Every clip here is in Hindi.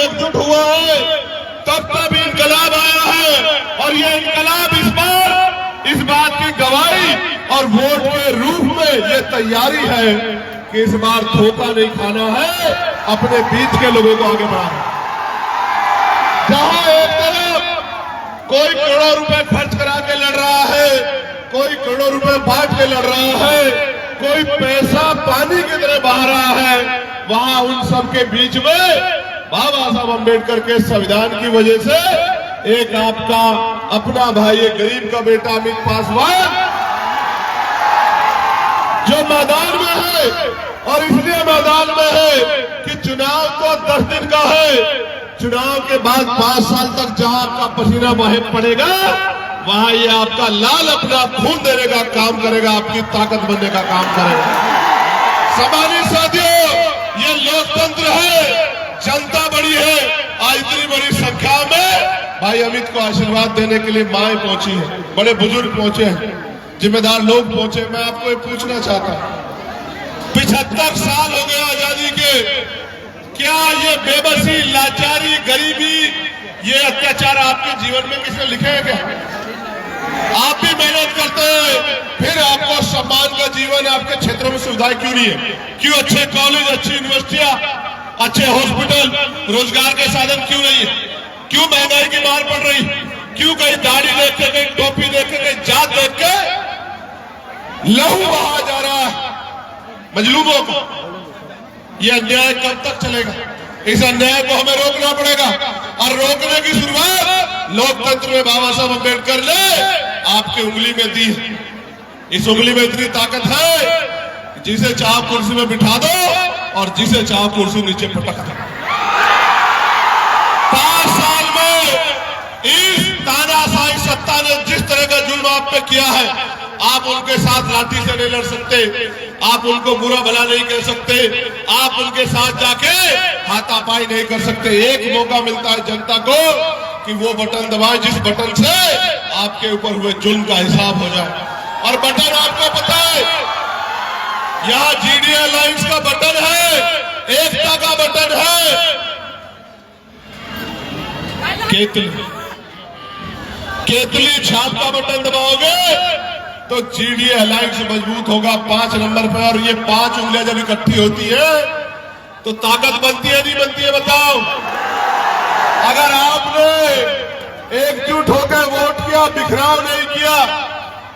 एकजुट हुआ है, तब इनकलाब आया है। और ये इनकलाब इस बात की गवाही और वोट के रूप में ये तैयारी है कि इस बार धोखा नहीं खाना है, अपने बीच के लोगों को आगे बढ़ाना। जहां एक तरफ कोई करोड़ों रुपए खर्च करा के लड़ रहा है, कोई करोड़ों रुपए बांट के लड़ रहा है, कोई पैसा पानी की तरह बहा रहा है, वहां उन सब के बीच में बाबा साहब अम्बेडकर के संविधान की वजह से एक आपका अपना भाई, एक गरीब का बेटा अमित पासवान जो मैदान में है, और इसलिए मैदान में है कि चुनाव तो 10 दिन का है। चुनाव के बाद 5 साल तक जहां आपका पसीना बहे पड़ेगा, वहां ये आपका लाल अपना खून देने का काम करेगा, आपकी ताकत बनने का काम करेगा। सम्मानित साथियों, ये लोकतंत्र है, जनता बड़ी है। आज इतनी बड़ी संख्या में भाई अमित को आशीर्वाद देने के लिए माएं पहुंची है, बड़े बुजुर्ग पहुंचे हैं, जिम्मेदार लोग पहुंचे। मैं आपको ये पूछना चाहता हूं, 75 साल हो गए आजादी के, क्या ये बेबसी, लाचारी, गरीबी, ये अत्याचार आपके जीवन में किसने लिखे हैं क्या? आप भी मेहनत करते हैं, फिर आपको सम्मान का जीवन, आपके क्षेत्रों में सुविधाएं क्यों नहीं है? क्यों अच्छे कॉलेज, अच्छी यूनिवर्सिटियां, अच्छे हॉस्पिटल, रोजगार के साधन क्यों नहीं है? क्यों महंगाई की मार पड़ रही? क्यों कहीं दाढ़ी देख के, कहीं टोपी देख के, कहीं जात देख के लहू बहा जा रहा है मजलूमों को? यह अन्याय कब तक चलेगा? इस अन्याय को हमें रोकना पड़ेगा, और रोकने की शुरुआत लोकतंत्र में बाबा साहब अम्बेडकर ने आपके उंगली में दी है। इस उंगली में इतनी ताकत है, जिसे चाहो कुर्सी में बिठा दो और जिसे चाहो कुर्सी नीचे पटक दो। 5 साल में इस तानाशाही सत्ता ने जिस तरह का जुल्म आप पे किया है, आप उनके साथ लाठी से नहीं लड़ सकते, आप उनको बुरा भला नहीं कह सकते, आप उनके साथ जाके हाथापाई नहीं कर सकते। एक मौका मिलता है जनता को कि वो बटन दबाए जिस बटन से आपके ऊपर हुए जुल्म का हिसाब हो जाए। और बटन आपको पता है, यहाँ जीडी अलायंस का बटन है, एकता का बटन है, केतली छाप का बटन दबाओगे तो जीडी अलायंस मजबूत होगा 5 नंबर पे। और ये 5 उंगलियां जब इकट्ठी होती है तो ताकत बनती है, नहीं बनती है? बताओ। अगर आपने एकजुट होकर वोट किया, बिखराव नहीं किया,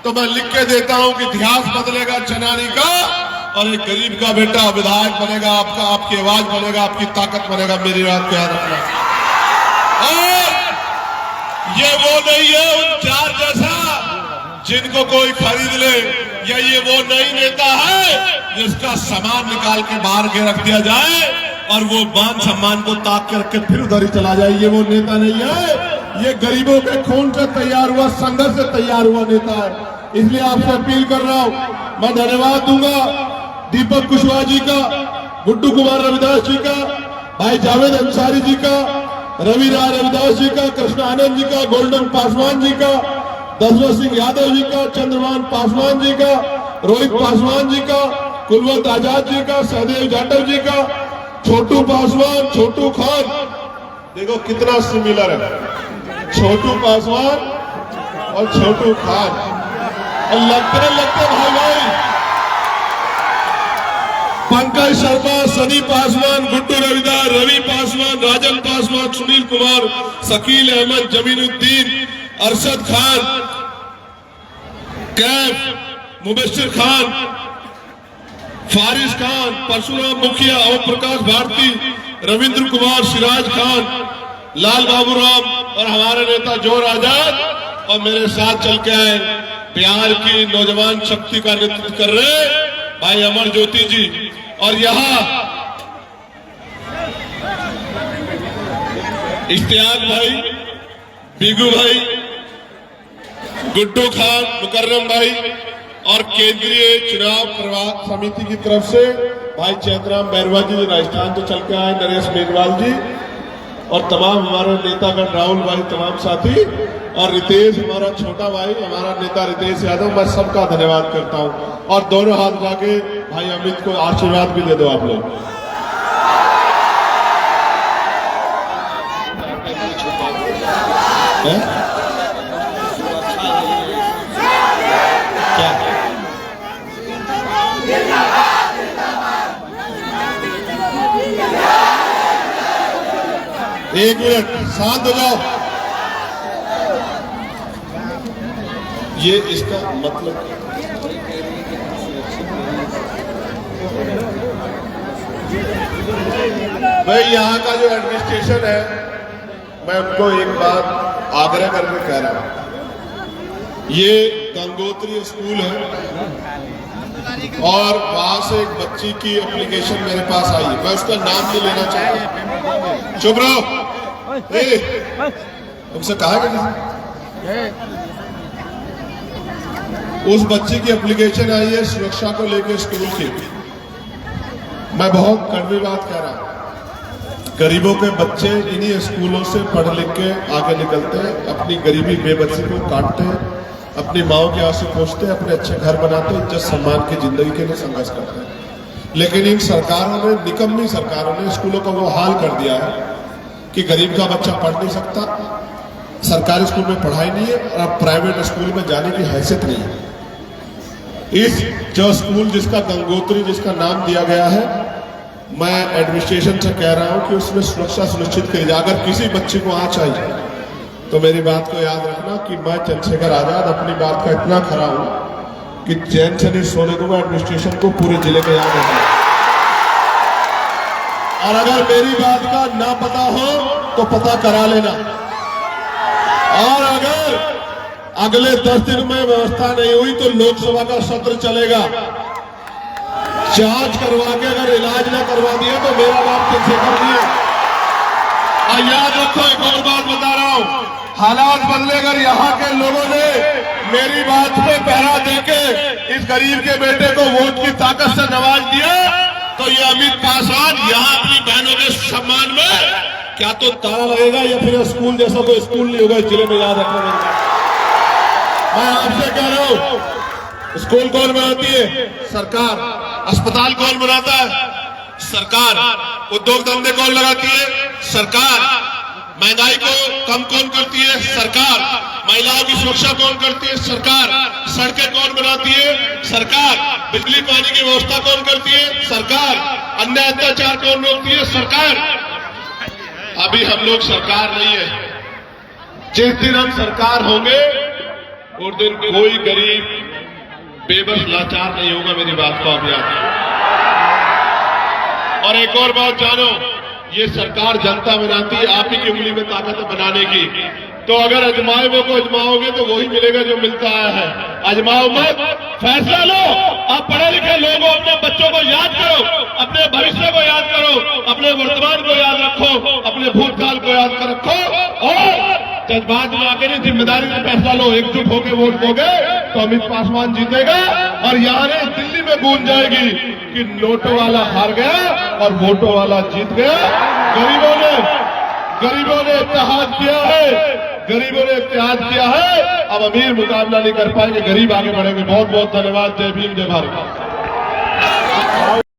तो मैं लिख के देता हूं कि इतिहास बदलेगा चनानी का, और एक गरीब का बेटा विधायक बनेगा, आपकी आवाज बनेगा, आपकी ताकत बनेगा। मेरी बात को याद रखना। और ये वो नहीं है उन 4 जैसा जिनको कोई खरीद ले, या ये वो नई नेता है जिसका सामान निकाल के बाहर के रख दिया जाए और वो मान सम्मान को ताक के रख के फिर उधर ही चला जाए। ये वो नेता नहीं है, ये गरीबों के खून से तैयार हुआ, संघर्ष से तैयार हुआ नेता है। इसलिए आपसे अपील कर रहा हूं, मैं धन्यवाद दूंगा दीपक कुशवाहा जी का, गुड्डू कुमार रविदास जी का, भाई जावेद अंसारी जी का, रवि राय रविदास जी का, कृष्ण आनंद जी का, गोल्डन पासवान जी का, दशरथ सिंह यादव जी का, चंद्रमान पासवान जी का, रोहित पासवान जी का, कुलवंत आजाद जी का, सहदेव जाटव जी का, छोटू पासवान, छोटू खान। देखो कितना सिमिलर है, छोटू पासवान और छोटू खान, और लगते भाई भाई। पंकज शर्मा, सनी पासवान, गुड्डू रविदास, रवि पासवान, राजन पासवान, सुनील कुमार, शकील अहमद, जमीनुद्दीन, अरशद खान, कैफ, मुबशिर खान, फारिस खान, परशुराम मुखिया, ओम प्रकाश भारती, रविंद्र कुमार, सिराज खान, लाल बाबू राम, और हमारे नेता जोर आजाद, और मेरे साथ चल के आए बिहार की नौजवान शक्ति का नेतृत्व कर रहे भाई अमर ज्योति जी। और यहाँ इश्तियाक भाई, बीगू भाई, गुड्डू खान, मुकर्रम भाई, और केंद्रीय चुनाव प्रबंधन समिति की तरफ से भाई चैतराम बैरवा जी राजस्थान से चल के आए, नरेश मेघवाल जी, और तमाम हमारे नेतागण, राहुल भाई, तमाम साथी, और रितेश हमारा छोटा भाई, हमारा नेता रितेश यादव, मैं सबका धन्यवाद करता हूं। और दोनों हाथ उठा के भाई अमित को आशीर्वाद भी दे दो आप लोग। है? क्या एक मिनट शांत हो जाओ। ये इसका मतलब भाई यहाँ का जो एडमिनिस्ट्रेशन है, मैं उनको एक बात आग्रह करके कह रहा हूं, ये गंगोत्री स्कूल है और वहां से एक बच्ची की एप्लीकेशन मेरे पास आई है। मैं उसका नाम नहीं लेना चाहता। चुप रहो। तुमसे कहा कि उस बच्ची की एप्लीकेशन आई है सुरक्षा को लेकर स्कूल की। मैं बहुत कड़वी बात कह रहा हूं। गरीबों के बच्चे इन्हीं स्कूलों से पढ़ लिख के आगे निकलते हैं, अपनी गरीबी बेबसी को काटते हैं, अपनी माओ के आंसू पोंछते हैं, अपने अच्छे घर बनाते हैं, इज्जत सम्मान की जिंदगी के लिए संघर्ष करते हैं। लेकिन इन सरकारों ने, निकम्मी सरकारों ने स्कूलों का वो हाल कर दिया है कि गरीब का बच्चा पढ़ नहीं सकता, सरकारी स्कूल में पढ़ाई नहीं है और अब प्राइवेट स्कूल में जाने की हैसियत नहीं है। इस जो स्कूल जिसका गंगोत्री जिसका नाम दिया गया है, मैं एडमिनिस्ट्रेशन से कह रहा हूं कि उसमें सुरक्षा सुनिश्चित करी जाए। अगर किसी बच्चे को आंच आई तो मेरी बात को याद रखना कि मैं चंद्रशेखर आजाद अपनी बात का इतना खरा हूं कि चैन से नहीं सोने को मैं एडमिनिस्ट्रेशन को पूरे जिले में याद रखना। और अगर मेरी बात का ना पता हो तो पता करा लेना। और अगर अगले 10 दिन में व्यवस्था नहीं हुई तो लोकसभा का सत्र चलेगा। जांच करवा के अगर इलाज ना करवा दिया तो मेरा नाम चंद्रशेखर नहीं है। और याद रखो, एक और बात बता रहा हूं, हालात बदले। अगर यहाँ के लोगों ने मेरी बात पे पहरा देके इस गरीब के बेटे को वोट की ताकत से नवाज दिया तो ये अमित पासवान यहाँ अपनी बहनों के सम्मान में क्या तो ताला लगेगा या फिर स्कूल जैसा कोई स्कूल नहीं होगा इस जिले में। याद रखना। मैं आपसे कह रहा हूं, स्कूल कौन बनाती है? सरकार। अस्पताल कौन बनाता है? सरकार। उद्योग धंधे कौन लगाती है? सरकार। महंगाई को कम कौन करती है? सरकार। महिलाओं की सुरक्षा कौन करती है? सरकार। सड़कें कौन बनाती है? सरकार। बिजली पानी की व्यवस्था कौन करती है? सरकार। अन्य अत्याचार कौन रोकती है? सरकार। अभी हम लोग सरकार नहीं है। जिस दिन हम सरकार होंगे उस दिन कोई गरीब बेबस लाचार नहीं होगा। मेरी बात को आप याद रखें। और एक और बात जानो, ये सरकार जनता बनाती है आप ही की उंगली में ताकत है बनाने की। तो अगर अजमाए वो को अजमाओगे तो वही मिलेगा जो मिलता आया है। अजमाओ मत, फैसला लो। आप पढ़े लिखे लोग हो, अपने बच्चों को याद करो, अपने भविष्य को याद करो, अपने वर्तमान को याद रखो, अपने भूतकाल को याद कर रखो और जज्बात में आकर जिम्मेदारी से फैसला लो। एकजुट होकर वोट दोगे तो अमित पासवान जीतेगा और यहाँ ने दिल्ली में गूंज जाएगी कि नोटों वाला हार गया और वोटों वाला जीत गया। गरीबों ने इत्तेहाद किया है, गरीबों ने इत्तेहाद किया है। अब अमीर मुकाबला नहीं कर पाएंगे, गरीब आगे बढ़ेंगे। बहुत बहुत धन्यवाद। जय भीम, जय भारत।